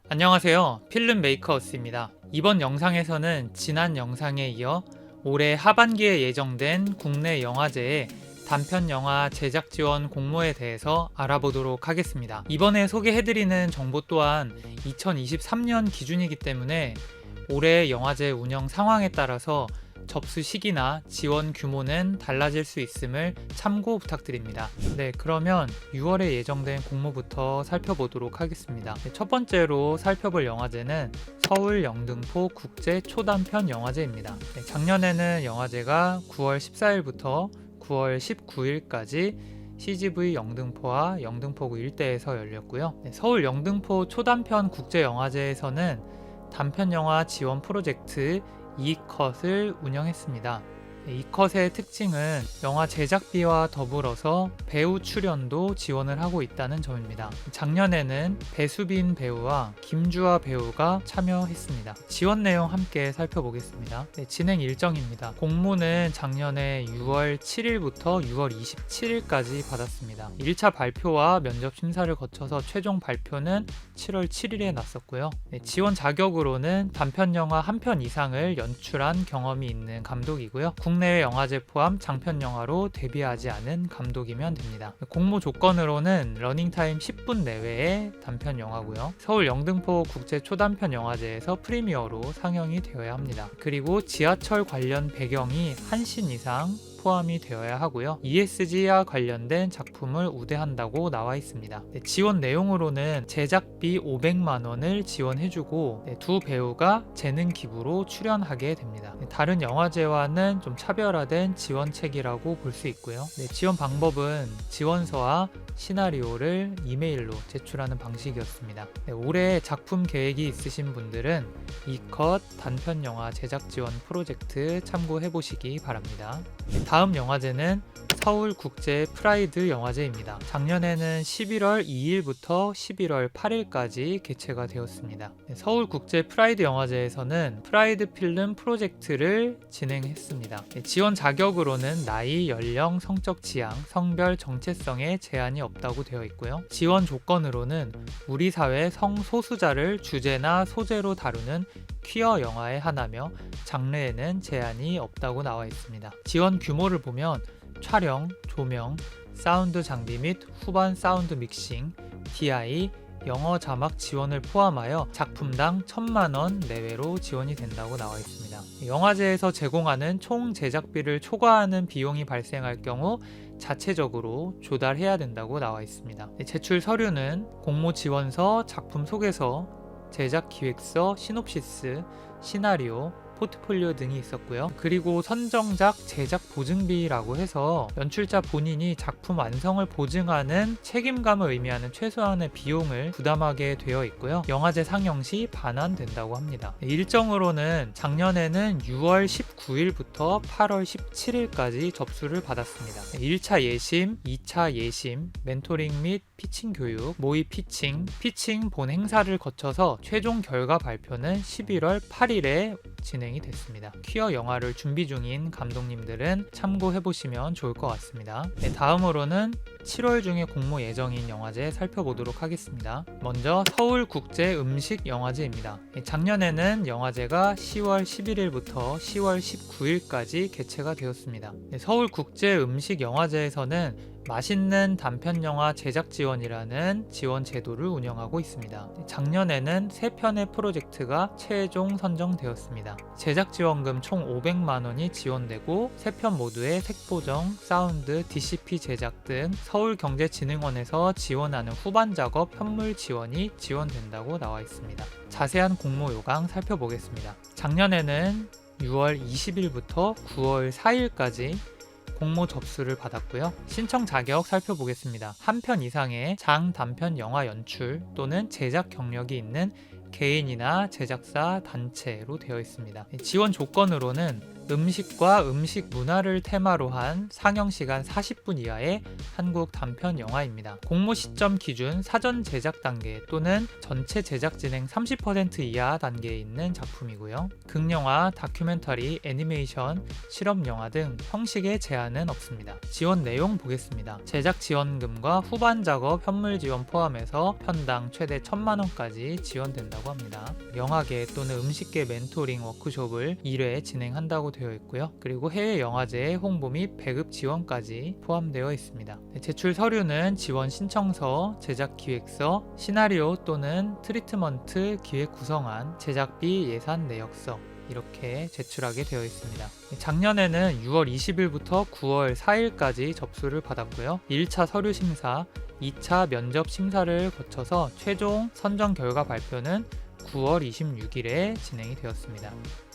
안녕하세요. 필름 메이커스입니다. 이번 영상에서는 지난 영상에 이어 올해 하반기에 예정된 국내 영화제의 단편 영화 제작 지원 공모에 대해서 알아보도록 하겠습니다. 이번에 소개해드리는 정보 또한 2023년 기준이기 때문에 올해 영화제 운영 상황에 따라서 접수 시기나 지원 규모는 달라질 수 있음을 참고 부탁드립니다. 네, 그러면 6월에 예정된 공모부터 살펴보도록 하겠습니다. 첫 번째로 살펴볼 영화제는 서울 영등포 국제 초단편 영화제입니다. 작년에는 영화제가 9월 14일부터 9월 19일까지 CGV 영등포와 영등포구 일대에서 열렸고요. 서울 영등포 초단편 국제영화제에서는 단편영화 지원 프로젝트 이컷을 운영했습니다. 이컷의 특징은 영화 제작비와 더불어서 배우 출연도 지원을 하고 있다는 점입니다. 작년에는 배수빈 배우와 김주아 배우가 참여했습니다. 지원 내용 함께 살펴보겠습니다. 진행 일정입니다. 공모는 작년에 6월 7일부터 6월 27일까지 받았습니다. 1차 발표와 면접 심사를 거쳐서 최종 발표는 7월 7일에 났었고요. 지원 자격으로는 단편 영화 한 편 이상을 연출한 경험이 있는 감독이고요. 국내외 영화제 포함 장편 영화로 데뷔하지 않은 감독이면 됩니다. 공모 조건으로는 러닝타임 10분 내외의 단편 영화고요. 서울 영등포 국제 초단편 영화제에서 프리미어로 상영이 되어야 합니다. 그리고 지하철 관련 배경이 1씬 이상 포함이 되어야 하고요. ESG와 관련된 작품을 우대한다고 나와 있습니다. 지원 내용으로는 제작비 500만 원을 지원해주고 두 배우가 재능 기부로 출연하게 됩니다. 다른 영화제와는 좀 차별화된 지원책이라고 볼 수 있고요. 지원 방법은 지원서와 시나리오를 이메일로 제출하는 방식이었습니다. 올해 작품 계획이 있으신 분들은 이컷 단편 영화 제작 지원 프로젝트 참고해 보시기 바랍니다. 다음 영화제는 서울 국제 프라이드 영화제입니다. 작년에는 11월 2일부터 11월 8일까지 개최가 되었습니다. 서울 국제 프라이드 영화제에서는 프라이드 필름 프로젝트를 진행했습니다. 지원 자격으로는 나이, 연령, 성적 지향, 성별, 정체성에 제한이 없다고 되어 있고요. 지원 조건으로는 우리 사회 성소수자를 주제나 소재로 다루는 퀴어 영화의 하나며 장르에는 제한이 없다고 나와 있습니다. 지원 규모를 보면 촬영, 조명, 사운드 장비 및 후반 사운드 믹싱, DI, 영어 자막 지원을 포함하여 작품당 1,000만 원 내외로 지원이 된다고 나와 있습니다. 영화제에서 제공하는 총 제작비를 초과하는 비용이 발생할 경우 자체적으로 조달해야 된다고 나와 있습니다. 제출 서류는 공모 지원서, 작품 소개서, 제작 기획서, 시놉시스, 시나리오, 포트폴리오 등이 있었고요. 그리고 선정작 제작 보증비라고 해서 연출자 본인이 작품 완성을 보증하는 책임감을 의미하는 최소한의 비용을 부담하게 되어 있고요. 영화제 상영 시 반환된다고 합니다. 일정으로는 작년에는 6월 19일부터 8월 17일까지 접수를 받았습니다. 1차 예심, 2차 예심, 멘토링 및 피칭 교육, 모의 피칭 본 행사를 거쳐서 최종 결과 발표는 11월 8일에 진행이 됐습니다. 퀴어 영화를 준비 중인 감독님들은 참고해보시면 좋을 것 같습니다. 다음으로는 7월 중에 공모 예정인 영화제 살펴보도록 하겠습니다. 먼저 서울국제음식영화제입니다. 작년에는 영화제가 10월 11일부터 10월 19일까지 개최가 되었습니다. 서울국제음식영화제에서는 맛있는 단편영화 제작 지원이라는 지원 제도를 운영하고 있습니다. 작년에는 3편의 프로젝트가 최종 선정되었습니다. 제작 지원금 총 500만 원이 지원되고 3편 모두의 색보정, 사운드, DCP 제작 등 서울경제진흥원에서 지원하는 후반 작업 현물 지원이 지원된다고 나와 있습니다. 자세한 공모 요강 살펴보겠습니다. 작년에는 6월 20일부터 9월 4일까지 공모 접수를 받았고요. 신청 자격 살펴보겠습니다. 한 편 이상의 장 단편 영화 연출 또는 제작 경력이 있는 개인이나 제작사, 단체로 되어 있습니다. 지원 조건으로는 음식과 음식 문화를 테마로 한 상영시간 40분 이하의 한국 단편 영화입니다. 공모 시점 기준 사전 제작 단계 또는 전체 제작 진행 30% 이하 단계에 있는 작품이고요. 극영화, 다큐멘터리, 애니메이션, 실험영화 등 형식의 제한은 없습니다. 지원 내용 보겠습니다. 제작 지원금과 후반 작업 현물 지원 포함해서 편당 최대 1,000만 원까지 지원된다. 진행한다고 합니다. 영화계 또는 음식계 멘토링 워크숍을 1회 진행한다고 되어 있고요. 그리고 해외 영화제의 홍보 및 배급 지원까지 포함되어 있습니다. 제출 서류는 지원 신청서, 제작 기획서, 시나리오 또는 트리트먼트 기획 구성안, 제작비 예산 내역서 이렇게 제출하게 되어 있습니다. 작년에는 6월 20일부터 9월 4일까지 접수를 받았고요. 1차 서류 심사, 2차 면접 심사를 거쳐서 최종 선정 결과 발표는 9월 26일에 진행이 되었습니다.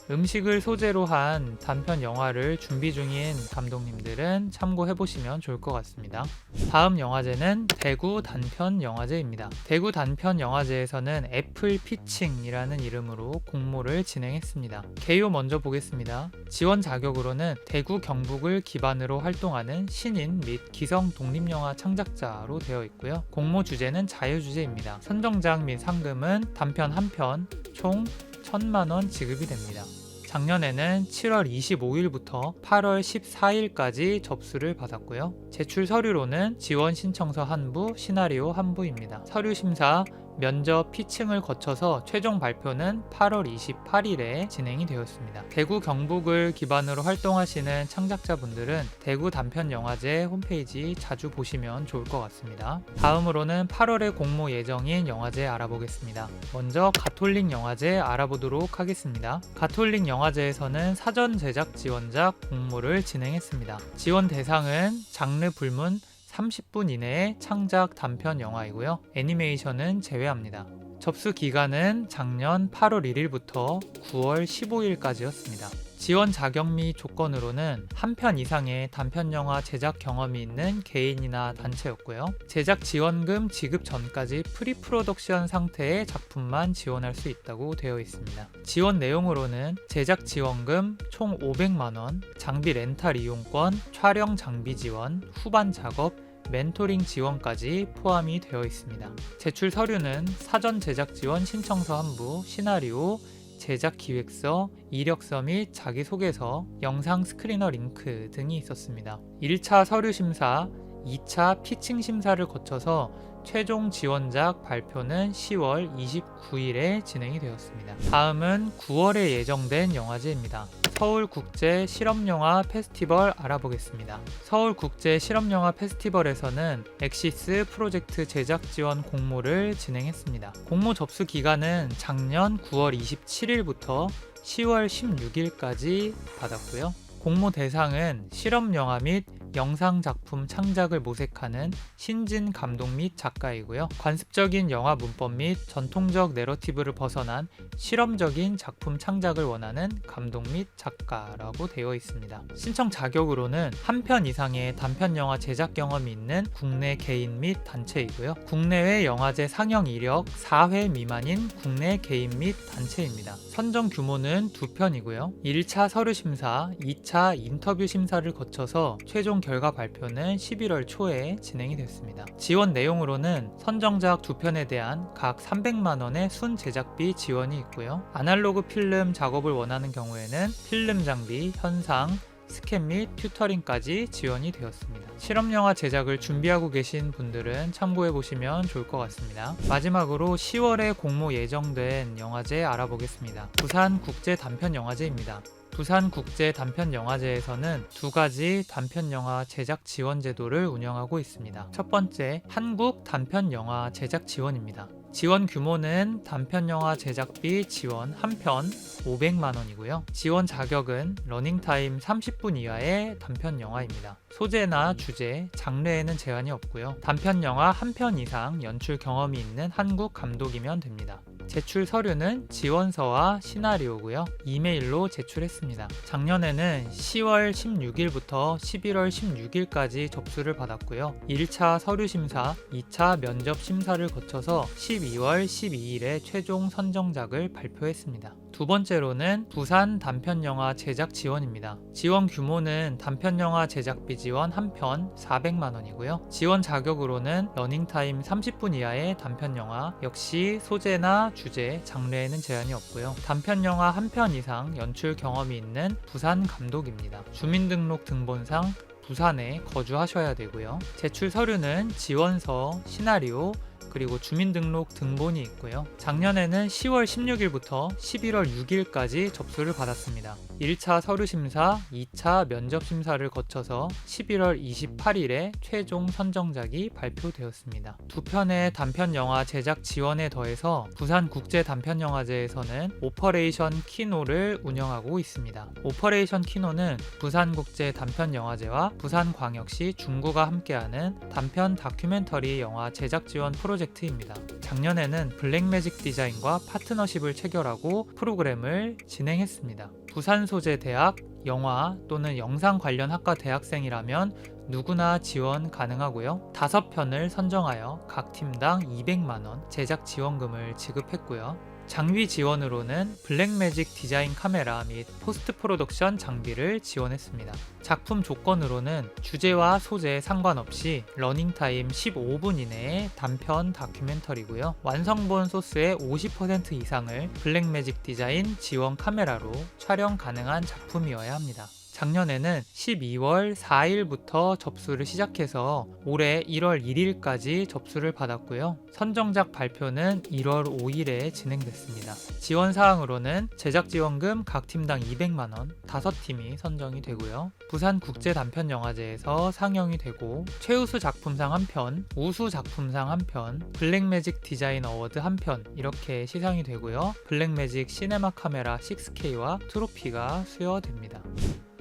음식을 소재로 한 단편 영화를 준비 중인 감독님들은 참고해보시면 좋을 것 같습니다. 다음 영화제는 대구 단편 영화제입니다. 대구 단편 영화제에서는 애플 피칭이라는 이름으로 공모를 진행했습니다. 개요 먼저 보겠습니다. 지원 자격으로는 대구 경북을 기반으로 활동하는 신인 및 기성 독립영화 창작자로 되어 있고요. 공모 주제는 자유주제입니다. 선정작 및 상금은 단편 한 편 총 1,000만원 지급이 됩니다. 작년에는 7월 25일부터 8월 14일까지 접수를 받았고요. 제출 서류로는 지원 신청서 한 부, 시나리오 한 부입니다. 서류 심사, 면접, 피칭을 거쳐서 최종 발표는 8월 28일에 진행이 되었습니다. 대구 경북을 기반으로 활동하시는 창작자분들은 대구 단편영화제 홈페이지 자주 보시면 좋을 것 같습니다. 다음으로는 8월에 공모 예정인 영화제 알아보겠습니다. 먼저 가톨릭 영화제 알아보도록 하겠습니다. 가톨릭 영화제에서는 사전 제작 지원작 공모를 진행했습니다. 지원 대상은 장르 불문 30분 이내의 창작 단편 영화이고요. 애니메이션은 제외합니다. 접수 기간은 작년 8월 1일부터 9월 15일까지였습니다. 지원 자격 및 조건으로는 한 편 이상의 단편 영화 제작 경험이 있는 개인이나 단체였고요. 제작 지원금 지급 전까지 프리 프로덕션 상태의 작품만 지원할 수 있다고 되어 있습니다. 지원 내용으로는 제작 지원금 총 500만원, 장비 렌탈 이용권, 촬영 장비 지원, 후반 작업, 멘토링 지원까지 포함이 되어 있습니다. 제출 서류는 사전 제작 지원 신청서 한 부, 시나리오, 제작 기획서, 이력서 및 자기소개서, 영상 스크리너 링크 등이 있었습니다. 1차 서류 심사, 2차 피칭 심사를 거쳐서 최종 지원작 발표는 10월 29일에 진행이 되었습니다. 다음은 9월에 예정된 영화제입니다. 서울국제 실험영화 페스티벌 알아보겠습니다. 서울국제 실험영화 페스티벌에서는 엑시스 프로젝트 제작 지원 공모를 진행했습니다. 공모 접수 기간은 작년 9월 27일부터 10월 16일까지 받았고요. 공모 대상은 실험영화 및 영상작품 창작을 모색하는 신진 감독 및 작가이고요. 관습적인 영화 문법 및 전통적 내러티브를 벗어난 실험적인 작품 창작을 원하는 감독 및 작가라고 되어 있습니다. 신청 자격으로는 한 편 이상의 단편 영화 제작 경험이 있는 국내 개인 및 단체이고요. 국내외 영화제 상영 이력 4회 미만인 국내 개인 및 단체입니다. 선정 규모는 2편이고요. 1차 서류 심사, 2차 인터뷰 심사를 거쳐서 최종 결과 발표는 11월 초에 진행이 됐습니다. 지원 내용으로는 선정작 2편에 대한 각 300만원의 순 제작비 지원이 있고요. 아날로그 필름 작업을 원하는 경우에는 필름 장비, 현상, 스캔 및 튜터링까지 지원이 되었습니다. 실험영화 제작을 준비하고 계신 분들은 참고해보시면 좋을 것 같습니다. 마지막으로 10월에 공모 예정된 영화제 알아보겠습니다. 부산국제 단편영화제입니다. 부산국제 단편영화제에서는 두 가지 단편영화 제작 지원 제도를 운영하고 있습니다. 첫 번째, 한국 단편영화 제작 지원입니다. 지원 규모는 단편영화 제작비 지원 한 편 500만원이고요. 지원 자격은 러닝타임 30분 이하의 단편영화입니다. 소재나 주제, 장르에는 제한이 없고요. 단편영화 한 편 이상 연출 경험이 있는 한국 감독이면 됩니다. 제출 서류는 지원서와 시나리오고요. 이메일로 제출했습니다. 작년에는 10월 16일부터 11월 16일까지 접수를 받았고요. 1차 서류 심사, 2차 면접 심사를 거쳐서 12월 12일에 최종 선정작을 발표했습니다. 두 번째로는 부산 단편영화 제작 지원입니다. 지원 규모는 단편영화 제작비 지원 한 편 400만원이고요. 지원 자격으로는 러닝타임 30분 이하의 단편영화, 역시 소재나 주제, 장르에는 제한이 없고요. 단편영화 한 편 이상 연출 경험이 있는 부산 감독입니다. 주민등록 등본상 부산에 거주하셔야 되고요. 제출 서류는 지원서, 시나리오, 그리고 주민등록 등본이 있고요. 작년에는 10월 16일부터 11월 6일까지 접수를 받았습니다. 1차 서류 심사, 2차 면접 심사를 거쳐서 11월 28일에 최종 선정작이 발표되었습니다. 두 편의 단편 영화 제작 지원에 더해서 부산국제단편영화제에서는 오퍼레이션 키노를 운영하고 있습니다. 오퍼레이션 키노는 부산국제 단편영화제와 부산광역시 중구가 함께하는 단편 다큐멘터리 영화 제작 지원 프로젝트입니다. 작년에는 블랙매직 디자인과 파트너십을 체결하고 프로그램을 진행했습니다. 부산 소재 대학, 영화 또는 영상 관련 학과 대학생이라면 누구나 지원 가능하고요. 5편을 선정하여 각 팀당 200만원 제작 지원금을 지급했고요. 장비 지원으로는 블랙매직 디자인 카메라 및 포스트 프로덕션 장비를 지원했습니다. 작품 조건으로는 주제와 소재에 상관없이 러닝타임 15분 이내의 단편 다큐멘터리고요. 완성본 소스의 50% 이상을 블랙매직 디자인 지원 카메라로 촬영 가능한 작품이어야 합니다. 작년에는 12월 4일부터 접수를 시작해서 올해 1월 1일까지 접수를 받았고요. 선정작 발표는 1월 5일에 진행됐습니다. 지원사항으로는 제작지원금 각 팀당 200만원, 5팀이 선정이 되고요. 부산국제단편영화제에서 상영이 되고 최우수 작품상 1편, 우수 작품상 1편, 블랙매직 디자인 어워드 1편 이렇게 시상이 되고요. 블랙매직 시네마 카메라 6K와 트로피가 수여됩니다.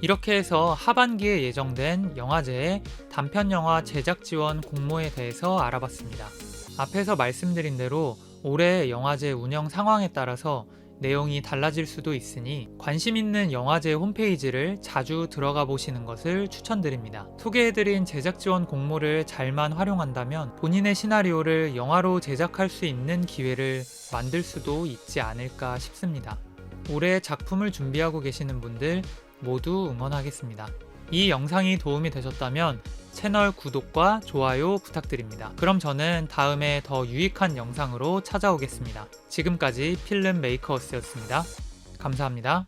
이렇게 해서 하반기에 예정된 영화제의 단편영화 제작 지원 공모에 대해서 알아봤습니다. 앞에서 말씀드린 대로 올해 영화제 운영 상황에 따라서 내용이 달라질 수도 있으니 관심 있는 영화제 홈페이지를 자주 들어가 보시는 것을 추천드립니다. 소개해드린 제작 지원 공모를 잘만 활용한다면 본인의 시나리오를 영화로 제작할 수 있는 기회를 만들 수도 있지 않을까 싶습니다. 올해 작품을 준비하고 계시는 분들 모두 응원하겠습니다. 이 영상이 도움이 되셨다면 채널 구독과 좋아요 부탁드립니다. 그럼 저는 다음에 더 유익한 영상으로 찾아오겠습니다. 지금까지 필름 메이커스였습니다. 감사합니다.